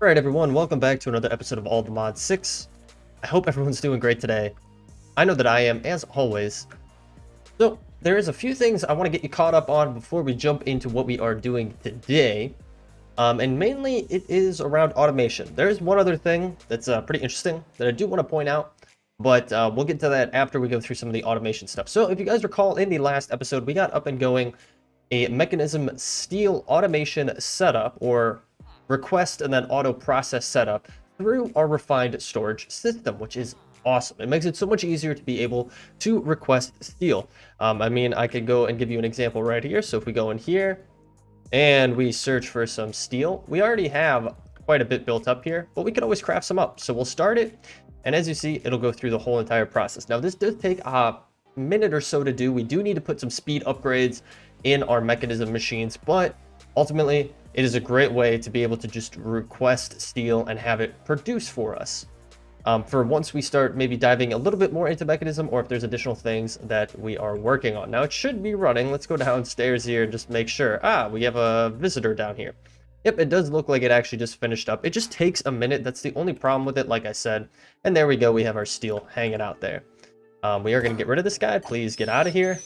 Alright everyone, welcome back to another episode of All the Mods 6. I hope everyone's doing great today. I know that I am, as always. So, there is a few things I want to get you caught up on before we jump into what we are doing today. And mainly, it is around automation. There is one other thing that's pretty interesting that I do want to point out, but we'll get to that after we go through some of the automation stuff. So, if you guys recall, in the last episode, we got up and going a mechanism steel automation setup, or request and then auto process setup through our refined storage system, which is awesome. It makes it so much easier to be able to request steel. I mean, I could go and give you an example right here. So if we go in here and we search for some steel, we already have quite a bit built up here, but we can always craft some up. So we'll start it, and as you see, it'll go through the whole entire process. Now this does take a minute or so to do. We do need to put some speed upgrades in our mechanism machines, but ultimately it is a great way to be able to just request steel and have it produce for us. For once we start maybe diving a little bit more into mechanism, or if there's additional things that we are working on. Now it should be running. Let's go downstairs here and just make sure. We have a visitor down here. Yep, it does look like it actually just finished up. It just takes a minute. That's the only problem with it, like I said. And there we go. We have our steel hanging out there. We are going to get rid of this guy. Please get out of here.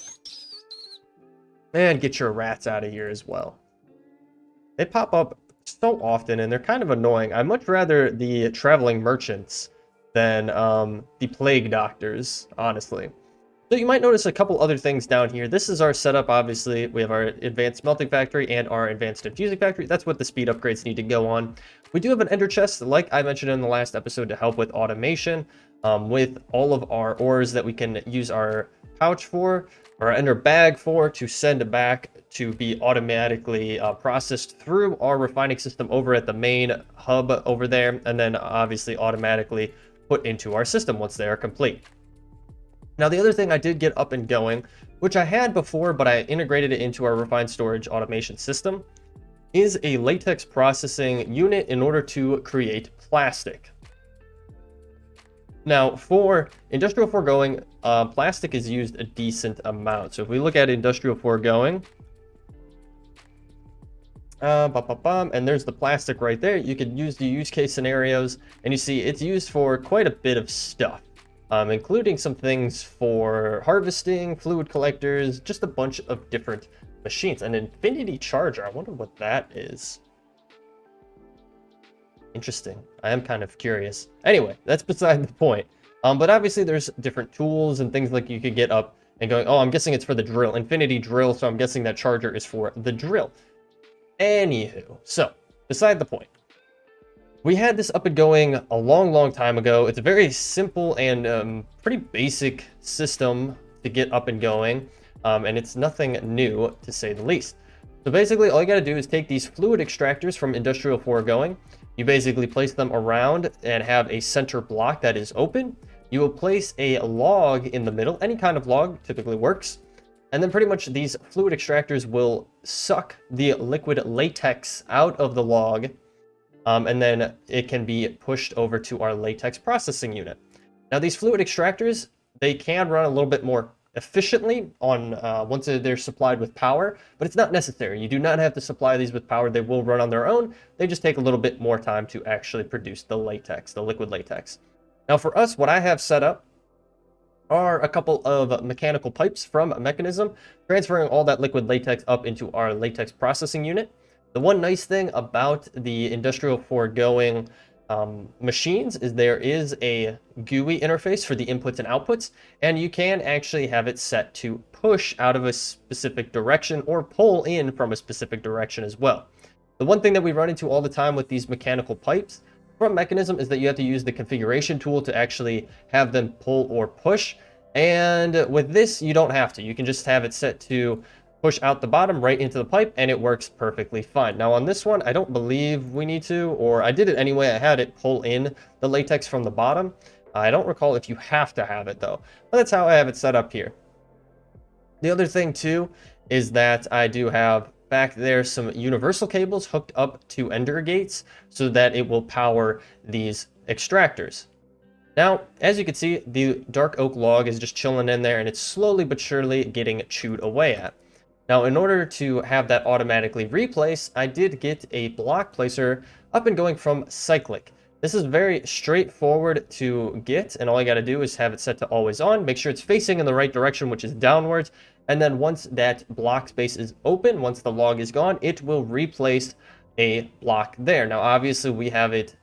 And get your rats out of here as well. They pop up so often and they're kind of annoying. I'd much rather the traveling merchants than the plague doctors, honestly. So you might notice a couple other things down here. This is our setup, obviously. We have our advanced smelting factory and our advanced infusing factory. That's what the speed upgrades need to go on. We do have an ender chest, like I mentioned in the last episode, to help with automation, with all of our ores that we can use our pouch for, or ender bag for, to send back to be automatically processed through our refining system over at the main hub over there, and then obviously automatically put into our system once they are complete. Now the other thing I did get up and going, which I had before but I integrated it into our refined storage automation system, is a latex processing unit in order to create plastic. Now, for industrial foregoing, plastic is used a decent amount. So if we look at industrial foregoing, and there's the plastic right there. You could use the use case scenarios, and you see it's used for quite a bit of stuff, including some things for harvesting, fluid collectors, just a bunch of different machines. An infinity charger, I wonder what that is. Interesting. I am kind of curious. Anyway, that's beside the point. But obviously there's different tools and things like you could get up and going, oh, I'm guessing it's for the drill. Infinity drill, so I'm guessing that charger is for the drill. Anywho, so beside the point. We had this up and going a long time ago. It's a very simple and pretty basic system to get up and going. And it's nothing new, to say the least. So basically all you got to do is take these fluid extractors from industrial foregoing. You basically place them around and have a center block that is open. You will place a log in the middle. Any kind of log typically works. And then pretty much these fluid extractors will suck the liquid latex out of the log. And then it can be pushed over to our latex processing unit. Now these fluid extractors, they can run a little bit more efficiently on once they're supplied with power, but it's not necessary. You do not have to supply these with power. They will run on their own. They just take a little bit more time to actually produce the latex, the liquid latex. Now for us, what I have set up are a couple of mechanical pipes from mechanism, transferring all that liquid latex up into our latex processing unit. The one nice thing about the industrial foregoing machines is there is a GUI interface for the inputs and outputs, and you can actually have it set to push out of a specific direction or pull in from a specific direction as well. The one thing that we run into all the time with these mechanical pipes from mechanism is that you have to use the configuration tool to actually have them pull or push, and with this you don't have to. You can just have it set to push out the bottom right into the pipe, and it works perfectly fine. Now on this one, I don't believe we need to, or I did it anyway. I had it pull in the latex from the bottom. I don't recall if you have to have it though, but that's how I have it set up here. The other thing too is that I do have back there some universal cables hooked up to ender gates so that it will power these extractors. Now, as you can see, the dark oak log is just chilling in there, and it's slowly but surely getting chewed away at. Now, in order to have that automatically replace, I did get a block placer up and going from Cyclic. This is very straightforward to get, and all I got to do is have it set to always on. Make sure it's facing in the right direction, which is downwards. And then once that block space is open, once the log is gone, it will replace a block there. Now, obviously, we have its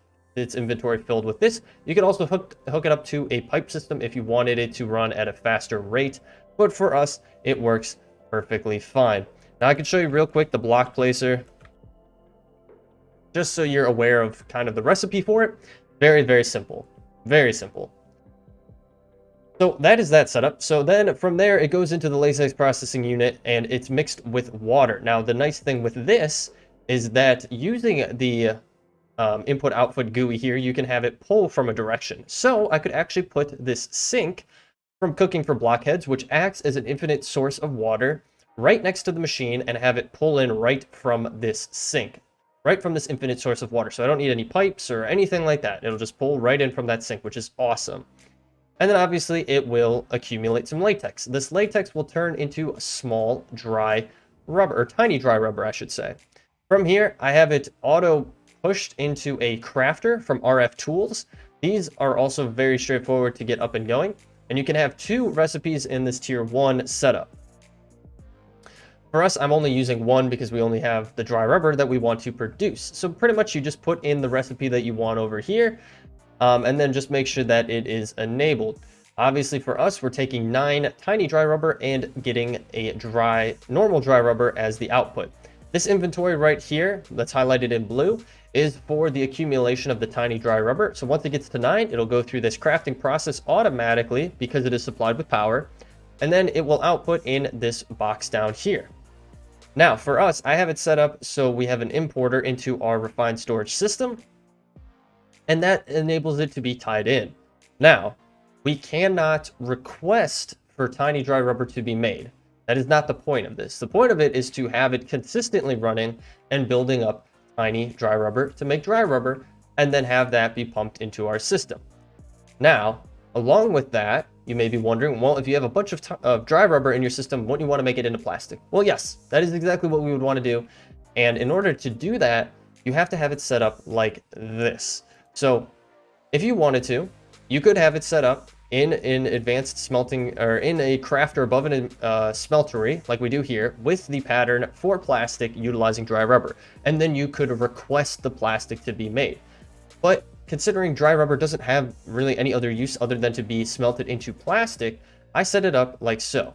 inventory filled with this. You can also hook it up to a pipe system if you wanted it to run at a faster rate. But for us, it works perfectly fine. Now, I can show you real quick the block placer, just so you're aware of kind of the recipe for it. Very, very simple. Very simple. So that is that setup. So then from there, it goes into the latex processing unit and it's mixed with water. Now, the nice thing with this is that using the input-output GUI here, you can have it pull from a direction. So I could actually put this sink from cooking for blockheads, which acts as an infinite source of water, right next to the machine and have it pull in right from this sink. Right from this infinite source of water. So I don't need any pipes or anything like that. It'll just pull right in from that sink, which is awesome. And then obviously it will accumulate some latex. This latex will turn into a small dry rubber, or tiny dry rubber, I should say. From here, I have it auto pushed into a crafter from RF Tools. These are also very straightforward to get up and going. And you can have 2 recipes in this tier 1 setup. For us, I'm only using 1 because we only have the dry rubber that we want to produce. So pretty much you just put in the recipe that you want over here, and then just make sure that it is enabled. Obviously for us, we're taking 9 tiny dry rubber and getting a normal dry rubber as the output. This inventory right here, that's highlighted in blue, is for the accumulation of the tiny dry rubber. So once it gets to 9, it'll go through this crafting process automatically because it is supplied with power, and then it will output in this box down here. Now, for us, I have it set up so we have an importer into our refined storage system, and that enables it to be tied in. Now, we cannot request for tiny dry rubber to be made. That is not the point of this. The point of it is to have it consistently running and building up tiny dry rubber to make dry rubber, and then have that be pumped into our system. Now, along with that, you may be wondering, well, if you have a bunch of dry rubber in your system, wouldn't you want to make it into plastic? Well, yes, that is exactly what we would want to do. And in order to do that, you have to have it set up like this. So if you wanted to, you could have it set up in an advanced smelting, or in a crafter above an smeltery, like we do here, with the pattern for plastic utilizing dry rubber. And then you could request the plastic to be made. But considering dry rubber doesn't have really any other use other than to be smelted into plastic, I set it up like so.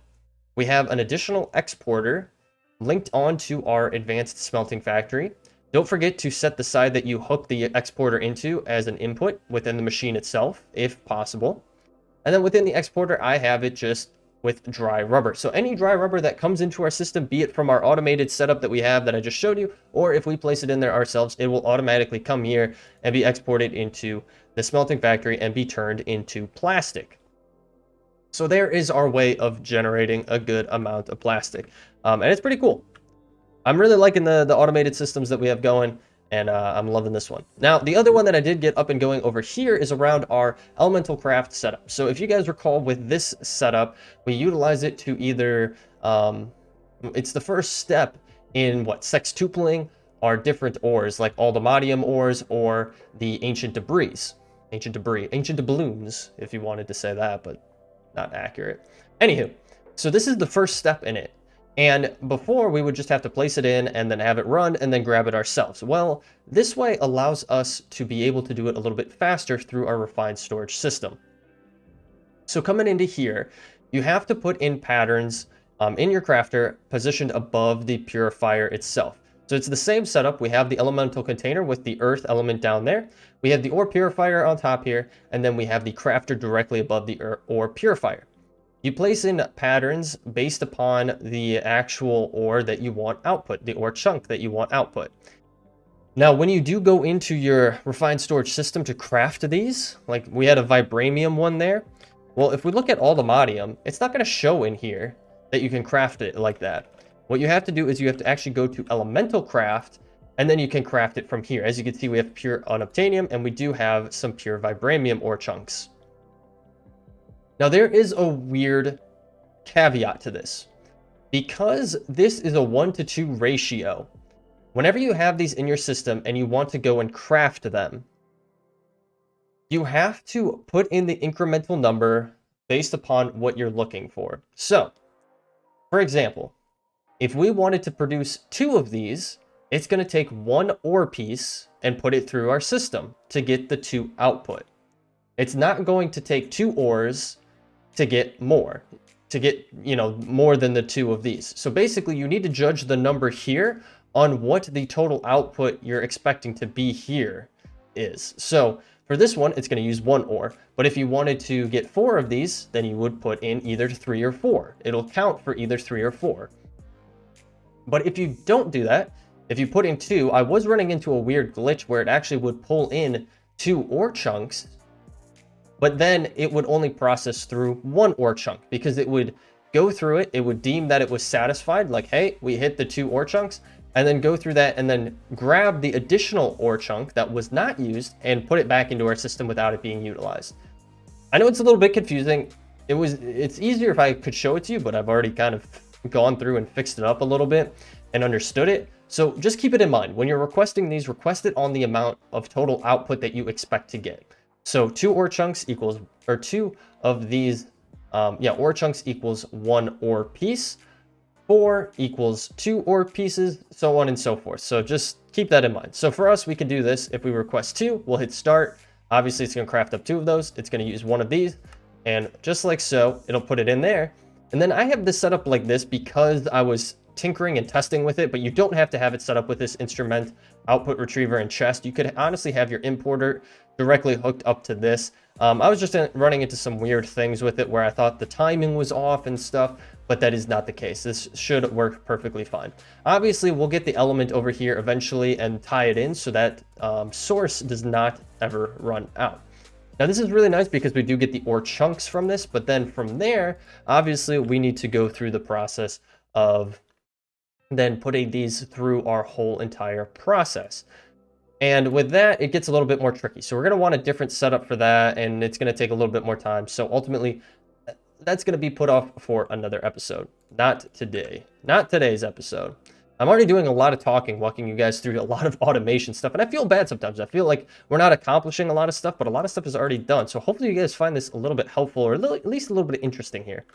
We have an additional exporter linked onto our advanced smelting factory. Don't forget to set the side that you hook the exporter into as an input within the machine itself, if possible. And then within the exporter, I have it just with dry rubber. So any dry rubber that comes into our system, be it from our automated setup that we have that I just showed you, or if we place it in there ourselves, it will automatically come here and be exported into the smelting factory and be turned into plastic. So there is our way of generating a good amount of plastic. And it's pretty cool. I'm really liking the automated systems that we have going, and I'm loving this one. Now, the other one that I did get up and going over here is around our elemental craft setup. So if you guys recall, with this setup, we utilize it to either, it's the first step in what, sextupling our different ores, like aldemadium ores or the ancient doubloons, if you wanted to say that, but not accurate. Anywho, so this is the first step in it. And before, we would just have to place it in and then have it run and then grab it ourselves. Well, this way allows us to be able to do it a little bit faster through our refined storage system. So coming into here, you have to put in patterns in your crafter positioned above the purifier itself. So it's the same setup. We have the elemental container with the earth element down there. We have the ore purifier on top here, and then we have the crafter directly above the ore purifier. You place in patterns based upon the actual ore that you want output, the ore chunk that you want output. Now, when you do go into your refined storage system to craft these, like we had a vibranium one there. Well, if we look at aldemadium, it's not going to show in here that you can craft it like that. What you have to do is you have to actually go to elemental craft, and then you can craft it from here. As you can see, we have pure unobtainium, and we do have some pure vibranium ore chunks. Now, there is a weird caveat to this. Because this is a 1-to-2 ratio, Whenever you have these in your system and you want to go and craft them, you have to put in the incremental number based upon what you're looking for. So, for example, if we wanted to produce 2 of these, it's going to take 1 ore piece and put it through our system to get the 2 output. It's not going to take 2 ores to get more, more than the 2 of these. So basically, you need to judge the number here on what the total output you're expecting to be here is. So for this one, it's going to use 1 ore. But if you wanted to get 4 of these, then you would put in either 3 or 4. It'll count for either 3 or 4. But if you don't do that, if you put in 2, I was running into a weird glitch where it actually would pull in 2 ore chunks, but then it would only process through 1 ore chunk because it would go through it. It would deem that it was satisfied, like, hey, we hit the 2 ore chunks, and then go through that and then grab the additional ore chunk that was not used and put it back into our system without it being utilized. I know it's a little bit confusing. It's easier if I could show it to you, but I've already kind of gone through and fixed it up a little bit and understood it. So just keep it in mind. When you're requesting these, request it on the amount of total output that you expect to get. So 2 ore chunks equals, or 2 of these, ore chunks equals 1 ore piece. 4 equals 2 ore pieces, so on and so forth. So just keep that in mind. So for us, we can do this. If we request 2, we'll hit start. Obviously, it's going to craft up 2 of those. It's going to use 1 of these. And just like so, it'll put it in there. And then I have this set up like this because I was tinkering and testing with it, but you don't have to have it set up with this instrument, output retriever, and chest. You could honestly have your importer directly hooked up to this. I was just running into some weird things with it where I thought the timing was off and stuff, but that is not the case. This should work perfectly fine. Obviously, we'll get the element over here eventually and tie it in so that source does not ever run out. Now, this is really nice because we do get the ore chunks from this, but then from there, obviously, we need to go through the process of then putting these through our whole entire process. And with that, it gets a little bit more tricky. So we're going to want a different setup for that, and it's going to take a little bit more time. So ultimately, that's going to be put off for another episode. Not today. Not today's episode. I'm already doing a lot of talking, walking you guys through a lot of automation stuff, and I feel bad sometimes. I feel like we're not accomplishing a lot of stuff, but a lot of stuff is already done. So hopefully you guys find this a little bit helpful, or at least a little bit interesting here.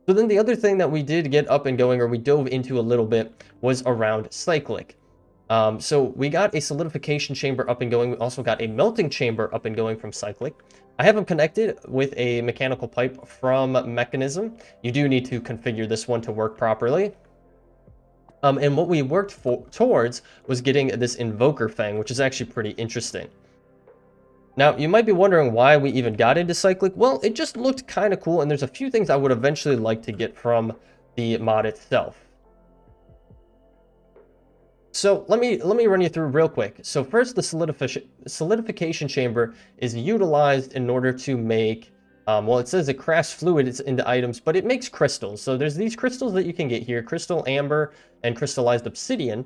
So then the other thing that we did get up and going, or we dove into a little bit, was around Cyclic. So we got a solidification chamber up and going. We also got a melting chamber up and going from Cyclic. I have them connected with a mechanical pipe from Mechanism. You do need to configure this one to work properly. And what we worked towards was getting this invoker fang, which is actually pretty interesting. Now, you might be wondering why we even got into Cyclic. Well, it just looked kind of cool, and there's a few things I would eventually like to get from the mod itself. So let me run you through real quick. So first, the solidification chamber is utilized in order to make, well, it says it crafts fluids into items, but it makes crystals. So there's these crystals that you can get here, crystal amber and crystallized obsidian.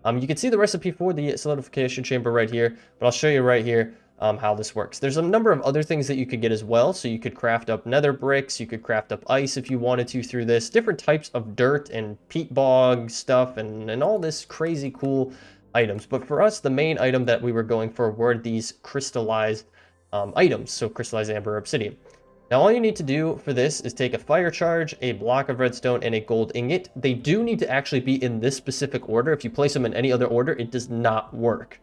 You can see the recipe for the solidification chamber right here, but I'll show you right here how this works. There's a number of other things that you could get as well. So you could craft up nether bricks, you could craft up ice if you wanted to through this, different types of dirt and peat bog stuff and all this crazy cool items. But for us, the main item that we were going for were these crystallized items, so crystallized amber obsidian. Now all you need to do for this is take a fire charge, a block of redstone, and a gold ingot. They do need to actually be in this specific order. If you place them in any other order, it does not work.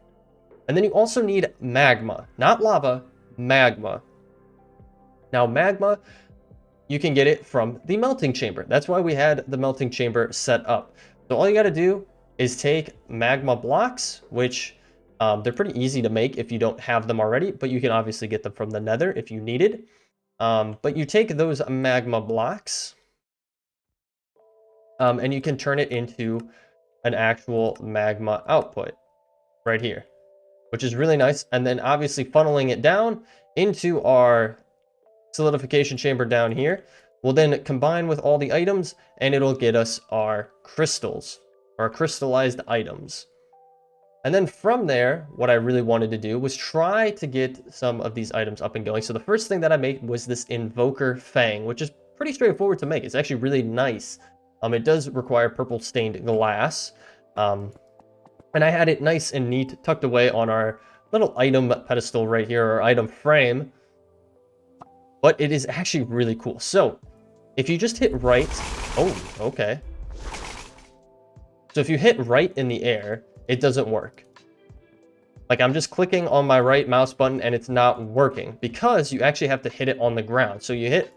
And then you also need magma, not lava, magma. Now magma, you can get it from the melting chamber. That's why we had the melting chamber set up. So all you got to do is take magma blocks, which they're pretty easy to make if you don't have them already, but you can obviously get them from the nether if you needed. But you take those magma blocks and you can turn it into an actual magma output right here, which is really nice. And then obviously funneling it down into our solidification chamber down here will then combine with all the items and it'll get us our crystals, our crystallized items. And then from there, what I really wanted to do was try to get some of these items up and going. So the first thing that I made was this invoker fang, which is pretty straightforward to make. It's actually really nice. It does require purple stained glass. And I had it nice and neat tucked away on our little item pedestal right here, or item frame. But it is actually really cool. So if you just hit right, oh, okay. So if you hit right in the air, it doesn't work. Like I'm just clicking on my right mouse button and it's not working because you actually have to hit it on the ground. So you hit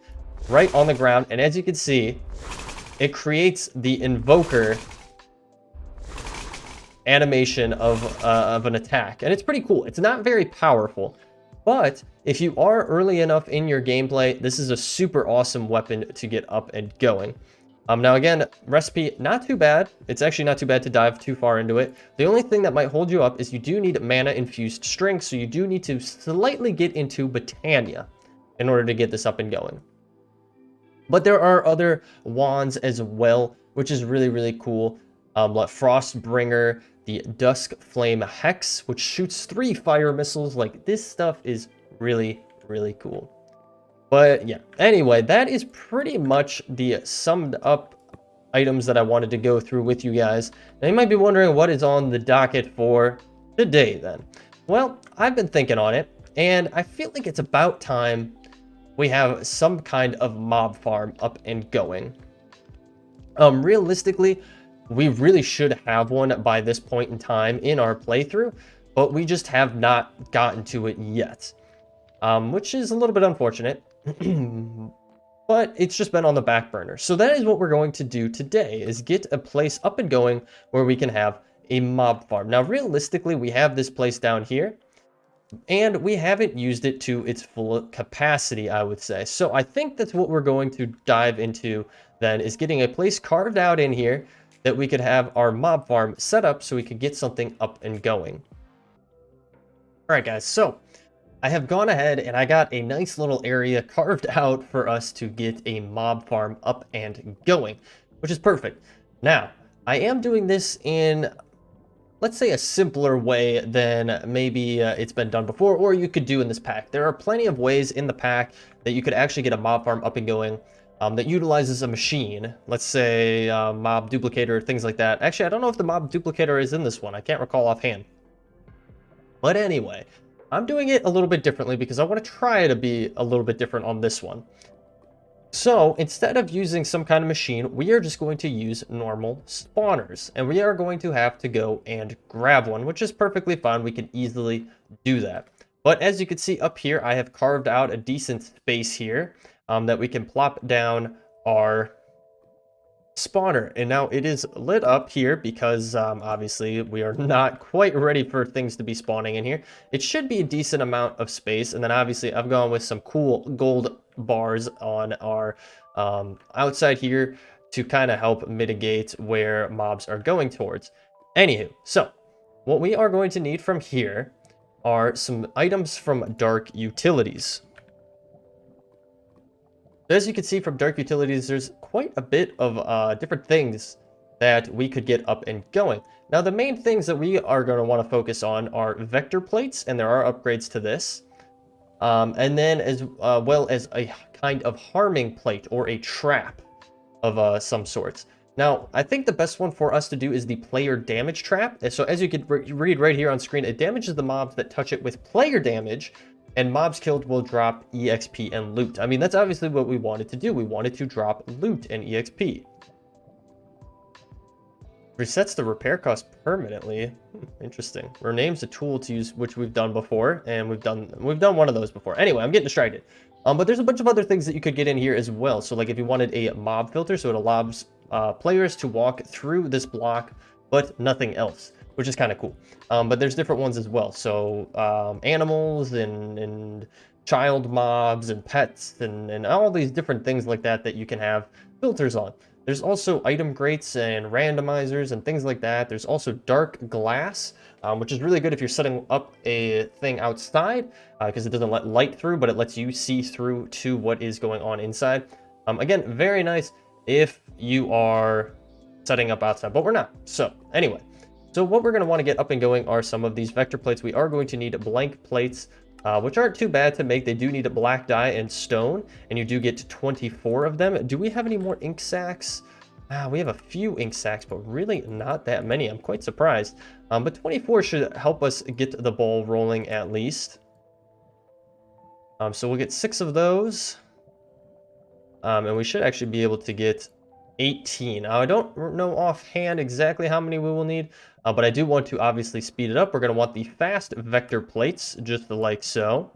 right on the ground, and as you can see, it creates the invoker animation of an attack, and it's pretty cool. It's not very powerful, but if you are early enough in your gameplay, this is a super awesome weapon to get up and going. Now again, recipe, not too bad. It's actually not too bad to dive too far into it. The only thing that might hold you up is you do need mana infused string, so you do need to slightly get into Botania in order to get this up and going. But there are other wands as well, which is really, really cool. Like Frostbringer, the Dusk Flame Hex, which shoots 3 fire missiles. Like, this stuff is really, really cool. But yeah, anyway, that is pretty much the summed up items that I wanted to go through with you guys. Now you might be wondering what is on the docket for today then. Well, I've been thinking on it, and I feel like it's about time we have some kind of mob farm up and going. Realistically, we really should have one by this point in time in our playthrough, but we just have not gotten to it yet, which is a little bit unfortunate. But it's just been on the back burner. So that is what we're going to do today, is get a place up and going where we can have a mob farm. Now, realistically, we have this place down here, and we haven't used it to its full capacity, I would say. So I think that's what we're going to dive into then, is getting a place carved out in here that we could have our mob farm set up so we could get something up and going. All right, guys, so I have gone ahead and I got a nice little area carved out for us to get a mob farm up and going, which is perfect. Now, I am doing this in, let's say, a simpler way than maybe it's been done before, or you could do in this pack. There are plenty of ways in the pack that you could actually get a mob farm up and going that utilizes a machine. Let's say mob duplicator, things like that. Actually, I don't know if the mob duplicator is in this one. I can't recall offhand. But anyway, I'm doing it a little bit differently because I want to try to be a little bit different on this one. So instead of using some kind of machine, we are just going to use normal spawners, and we are going to have to go and grab one, which is perfectly fine. We can easily do that. But as you can see up here, I have carved out a decent space here that we can plop down our spawner. And now it is lit up here because obviously we are not quite ready for things to be spawning in here. It should be a decent amount of space. And then obviously I've gone with some cool gold bars on our outside here to kind of help mitigate where mobs are going towards. Anywho, so what we are going to need from here are some items from Dark Utilities. As you can see from Dark Utilities, there's quite a bit of different things that we could get up and going. Now, the main things that we are going to want to focus on are vector plates, and there are upgrades to this. And then as well as a kind of harming plate or a trap of some sorts. Now, I think the best one for us to do is the player damage trap. So as you can read right here on screen, it damages the mobs that touch it with player damage, and mobs killed will drop EXP and loot. I mean, that's obviously what we wanted to do. We wanted to drop loot and EXP. Resets the repair cost permanently. Interesting. Renames a tool to use, which we've done before, and we've done one of those before. Anyway, I'm getting distracted. But there's a bunch of other things that you could get in here as well. So like if you wanted a mob filter, so it allows players to walk through this block, but nothing else, which is kind of cool. But there's different ones as well. So animals and child mobs and pets and all these different things like that that you can have filters on. There's also item grates and randomizers and things like that. There's also dark glass, which is really good if you're setting up a thing outside because it doesn't let light through, but it lets you see through to what is going on inside. Again, very nice if you are setting up outside, but we're not. So anyway, so what we're going to want to get up and going are some of these vector plates. We are going to need blank plates, which aren't too bad to make. They do need a black dye and stone, and you do get 24 of them. Do we have any more ink sacks? We have a few ink sacs, but really not that many. I'm quite surprised. But 24 should help us get the ball rolling at least. So we'll get 6 of those. And we should actually be able to get 18. Now, I don't know offhand exactly how many we will need, but I do want to obviously speed it up. We're going to want the fast vector plates, just like so.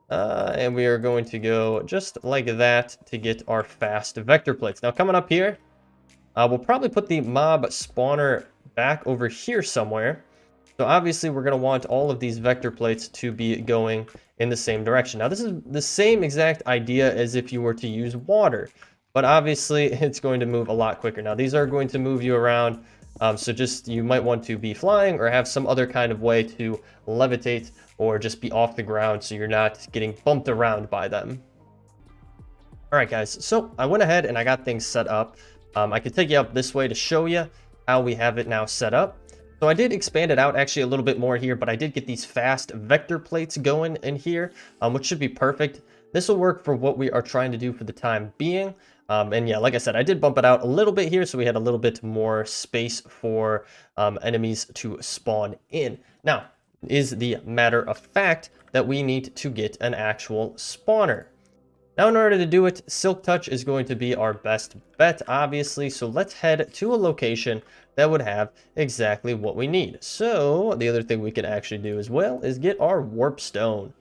And we are going to go just like that to get our fast vector plates. Now, coming up here, we'll probably put the mob spawner back over here somewhere. So obviously we're going to want all of these vector plates to be going in the same direction. Now this is the same exact idea as if you were to use water, but obviously it's going to move a lot quicker. Now these are going to move you around, so just you might want to be flying or have some other kind of way to levitate or just be off the ground so you're not getting bumped around by them. All right, guys, so I went ahead and I got things set up. I could take you up this way to show you how we have it now set up. So I did expand it out actually a little bit more here, but I did get these fast vector plates going in here, which should be perfect. This will work for what we are trying to do for the time being. And yeah, like I said, I did bump it out a little bit here, so we had a little bit more space for enemies to spawn in. Now, is the matter of fact that we need to get an actual spawner. Now, in order to do it, Silk Touch is going to be our best bet, obviously. So let's head to a location that would have exactly what we need. So the other thing we can actually do as well is get our Warp Stone.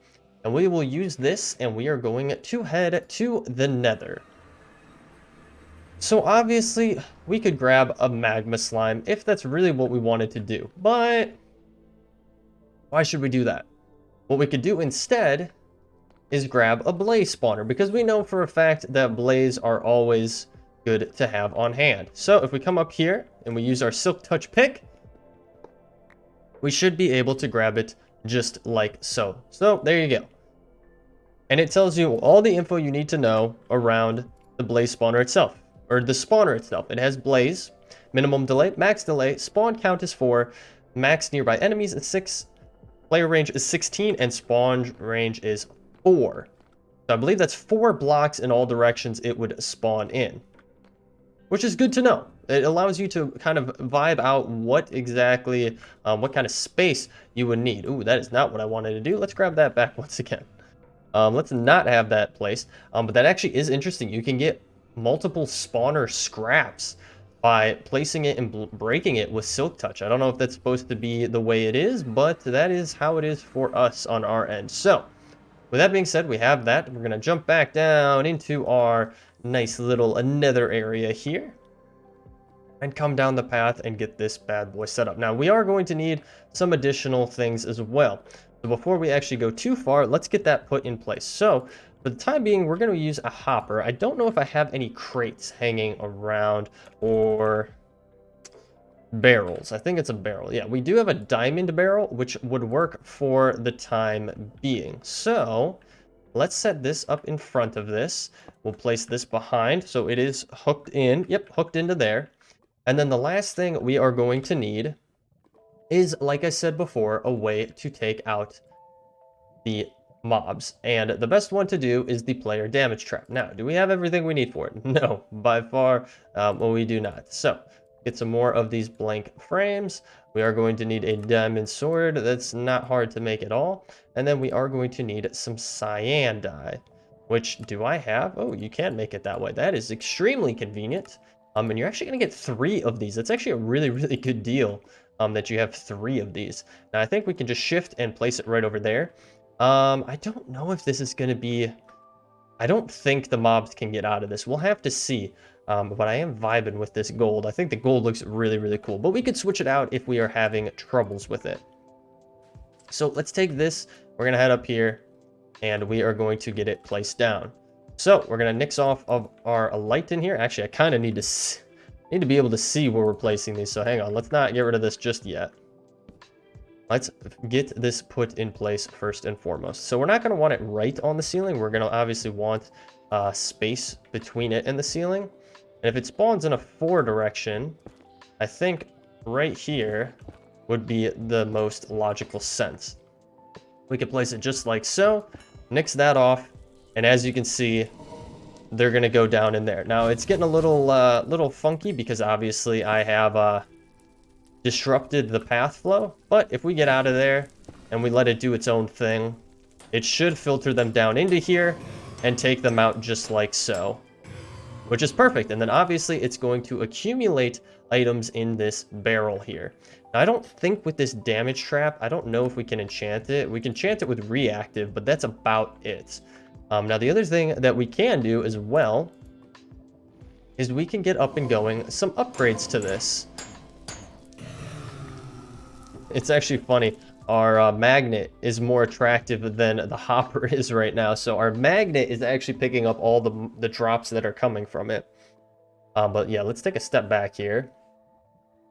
And we will use this, and we are going to head to the Nether. So obviously, we could grab a Magma Slime if that's really what we wanted to do. But why should we do that? What we could do instead is grab a blaze spawner, because we know for a fact that blaze are always good to have on hand. So if we come up here and we use our Silk Touch pick, we should be able to grab it just like so. So there you go. And it tells you all the info you need to know around the blaze spawner itself, or the spawner itself. It has blaze, minimum delay, max delay, spawn count is 4, max nearby enemies is 6, player range is 16, and spawn range is 4. So I believe that's 4 blocks in all directions it would spawn in, which is good to know. It allows you to kind of vibe out what exactly, what kind of space you would need. Ooh, that is not what I wanted to do. Let's grab that back once again. Let's not have that placed. But that actually is interesting. You can get multiple spawner scraps by placing it and breaking it with Silk Touch. I don't know if that's supposed to be the way it is, but that is how it is for us on our end. So with that being said, we have that. We're going to jump back down into our nice little nether area here and come down the path and get this bad boy set up. Now, we are going to need some additional things as well. So before we actually go too far, let's get that put in place. So for the time being, we're going to use a hopper. I don't know if I have any crates hanging around or barrels. I think it's a barrel. Yeah, we do have a diamond barrel, which would work for the time being. So let's set this up in front of this. We'll place this behind so it is hooked in. Yep, hooked into there. And then the last thing we are going to need is, like I said before, a way to take out the mobs. And the best one to do is the player damage trap. Now, do we have everything we need for it? No, by far, well, we do not. So get some more of these blank frames. We are going to need a diamond sword. That's not hard to make at all. And then we are going to need some cyan dye, which do I have? Oh, you can make it that way. That is extremely convenient. And you're actually going to get 3 of these. That's actually a really, really good deal that you have 3 of these. Now, I think we can just shift and place it right over there. I don't know if this is going to be... I don't think the mobs can get out of this. We'll have to see. But I am vibing with this gold. I think the gold looks really, really cool. But we could switch it out if we are having troubles with it. So let's take this. We're going to head up here. And we are going to get it placed down. So we're going to nix off of our light in here. Actually, I kind of need to be able to see where we're placing these. So hang on. Let's not get rid of this just yet. Let's get this put in place first and foremost. So we're not going to want it right on the ceiling. We're going to obviously want space between it and the ceiling. And if it spawns in a 4 direction, I think right here would be the most logical sense. We could place it just like so, nix that off, and as you can see, they're gonna go down in there. Now it's getting a little funky because obviously I have disrupted the path flow, but if we get out of there and we let it do its own thing, it should filter them down into here and take them out just like so, which is perfect. And then obviously it's going to accumulate items in this barrel here. Now, I don't think with this damage trap, I don't know if we can enchant it. We can enchant it with reactive, but that's about it. Now, the other thing that we can do as well is we can get up and going some upgrades to this. It's actually funny. Our magnet is more attractive than the hopper is right now. So our magnet is actually picking up all the drops that are coming from it. But yeah, let's take a step back here.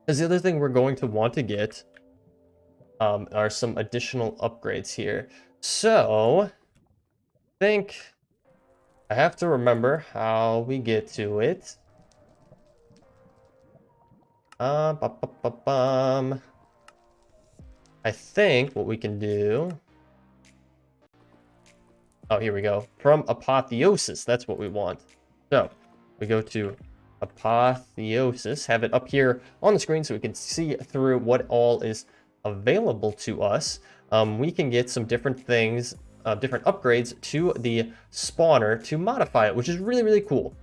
Because the other thing we're going to want to get are some additional upgrades here. So, I think I have to remember how we get to it. I think what we can do... Oh, here we go. From Apotheosis, that's what we want. So, we go to Apotheosis, have it up here on the screen so we can see through what all is available to us. We can get some different things, different upgrades to the spawner to modify it, which is really, really cool.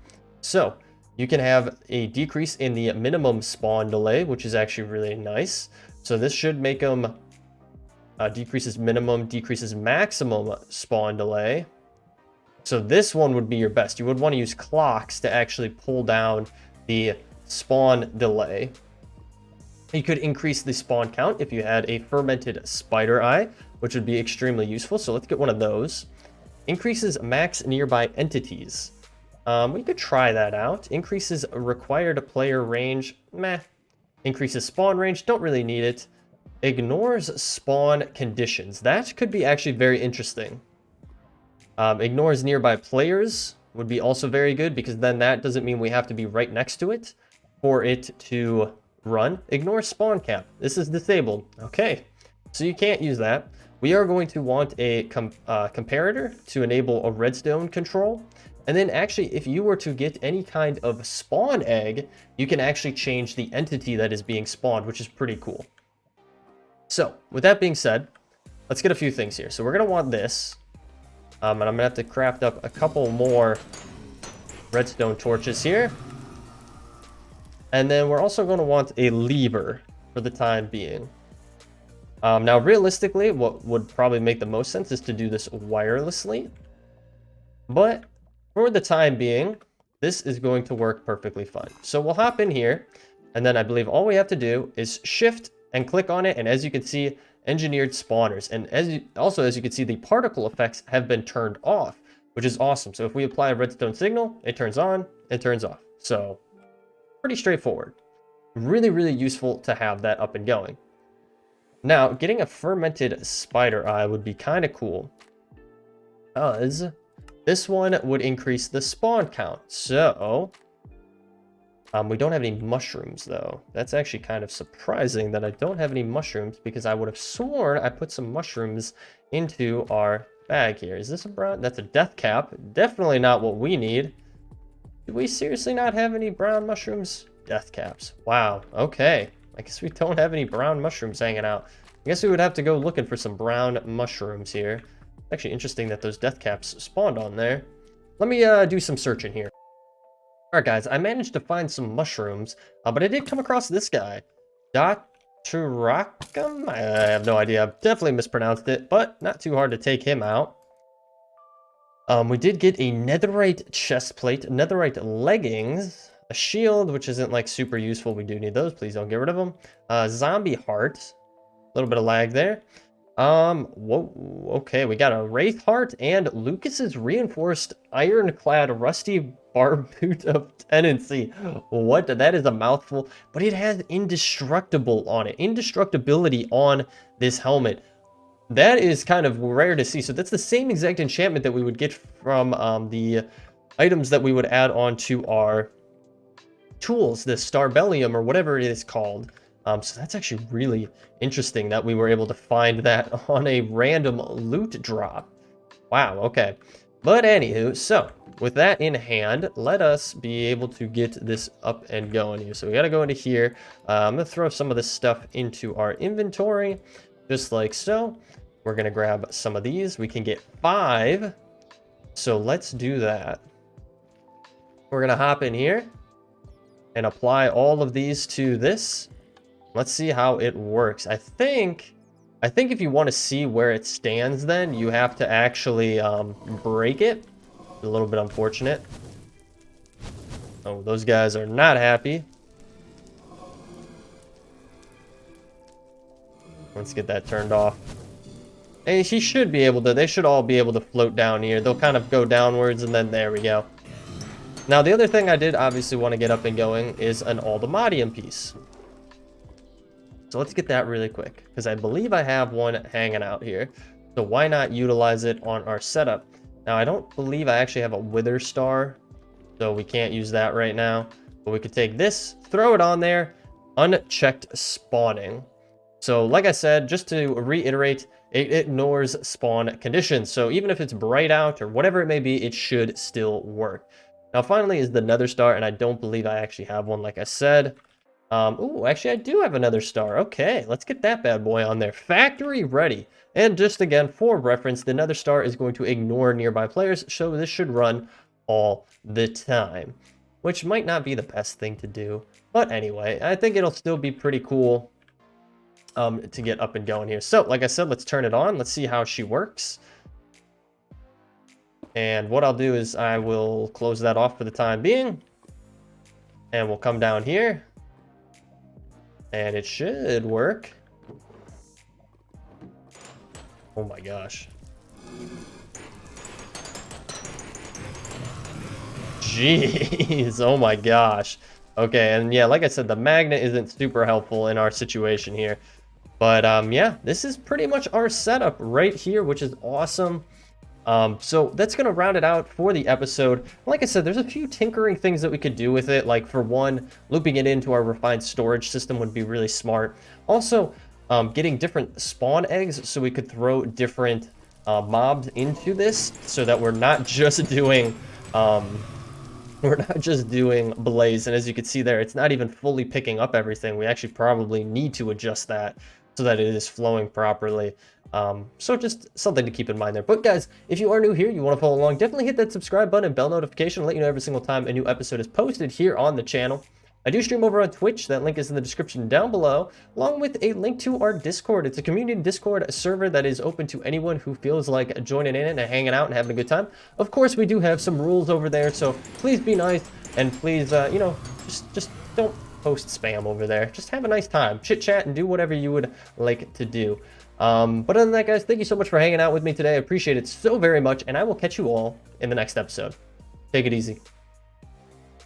So, you can have a decrease in the minimum spawn delay, which is actually really nice. So this should make them decreases minimum, decreases maximum spawn delay. So this one would be your best. You would want to use clocks to actually pull down the spawn delay. You could increase the spawn count if you had a fermented spider eye, which would be extremely useful. So let's get one of those. Increases max nearby entities. We could try that out. Increases required player range. Meh. Increases spawn range. Don't really need it. Ignores spawn conditions. That could be actually very interesting. Ignores nearby players would be also very good, because then that doesn't mean we have to be right next to it for it to run. Ignore spawn cap. This is disabled. Okay, so you can't use that. We are going to want a comparator to enable a redstone control. And then actually, if you were to get any kind of spawn egg, you can actually change the entity that is being spawned, which is pretty cool. So, with that being said, let's get a few things here. So we're going to want this. And I'm going to have to craft up a couple more redstone torches here. And then we're also going to want a lever for the time being. Now, realistically, what would probably make the most sense is to do this wirelessly. But for the time being, this is going to work perfectly fine. So we'll hop in here, and then I believe all we have to do is shift and click on it. And as you can see, engineered spawners. And as you can see, the particle effects have been turned off, which is awesome. So if we apply a redstone signal, it turns on, it turns off. So pretty straightforward. Really, really useful to have that up and going. Now, getting a fermented spider eye would be kind of cool, because this one would increase the spawn count. So, we don't have any mushrooms, though. That's actually kind of surprising that I don't have any mushrooms, because I would have sworn I put some mushrooms into our bag here. Is this a brown? That's a death cap. Definitely not what we need. Do we seriously not have any brown mushrooms? Death caps. Wow. Okay. I guess we don't have any brown mushrooms hanging out. I guess we would have to go looking for some brown mushrooms here. Actually interesting that those death caps spawned on there. Let me do some searching here. Alright guys, I managed to find some mushrooms, but I did come across this guy. Doturacum? I have no idea. I've definitely mispronounced it, but not too hard to take him out. We did get a netherite chest plate, netherite leggings, a shield, which isn't like super useful. We do need those. Please don't get rid of them. Zombie heart. A little bit of lag there. Whoa, okay, we got a wraith heart and Lucas's reinforced ironclad rusty barboot of tenancy. What? That is a mouthful, but it has indestructible on it. Indestructibility on this helmet. That is kind of rare to see. So that's the same exact enchantment that we would get from the items that we would add on to our tools, the Starbellium or whatever it is called. So that's actually really interesting that we were able to find that on a random loot drop. Wow, okay. But anywho, so with that in hand, let us be able to get this up and going here. So we got to go into here. I'm going to throw some of this stuff into our inventory, just like so. We're going to grab some of these. We can get 5. So let's do that. We're going to hop in here and apply all of these to this. Let's see how it works. I think if you want to see where it stands, then you have to actually break it. A little bit unfortunate. Oh, those guys are not happy. Let's get that turned off. And he should be able to, they should all be able to float down here. They'll kind of go downwards, and then there we go. Now, the other thing I did obviously want to get up and going is an Aldemodium piece. So let's get that really quick, because I believe I have one hanging out here. So why not utilize it on our setup? Now, I don't believe I actually have a wither star, so we can't use that right now. But we could take this, throw it on there, unchecked spawning. So like I said, just to reiterate, it ignores spawn conditions. So even if it's bright out or whatever it may be, it should still work. Now, finally is the nether star, and I don't believe I actually have one, like I said. Ooh, actually, I do have another star. Okay, let's get that bad boy on there. Factory ready. And just again, for reference, the nether star is going to ignore nearby players, so this should run all the time, which might not be the best thing to do. But anyway, I think it'll still be pretty cool to get up and going here. So, like I said, let's turn it on. Let's see how she works. And what I'll do is I will close that off for the time being. And we'll come down here. And it should work. Oh my gosh. Jeez, oh my gosh. Okay, and yeah, like I said, the magnet isn't super helpful in our situation here. But yeah, this is pretty much our setup right here, which is awesome. So that's going to round it out for the episode. Like I said, there's a few tinkering things that we could do with it. Like, for one, looping it into our refined storage system would be really smart. Also, getting different spawn eggs so we could throw different mobs into this, so that we're not just doing blaze. And as you can see there, it's not even fully picking up everything. We actually probably need to adjust that so that it is flowing properly. So just something to keep in mind there. But guys, if you are new here, you want to follow along, definitely hit that subscribe button and bell notification to let you know every single time a new episode is posted here on the channel. I do stream over on Twitch. That link is in the description down below, along with a link to our Discord. It's a community Discord server that is open to anyone who feels like joining in and hanging out and having a good time. Of course, we do have some rules over there, so please be nice, and please, you know, just don't post spam over there. Just have a nice time, chit chat, and do whatever you would like to do. But other than that, guys, thank you so much for hanging out with me today. I appreciate it so very much, and I will catch you all in the next episode. Take it easy.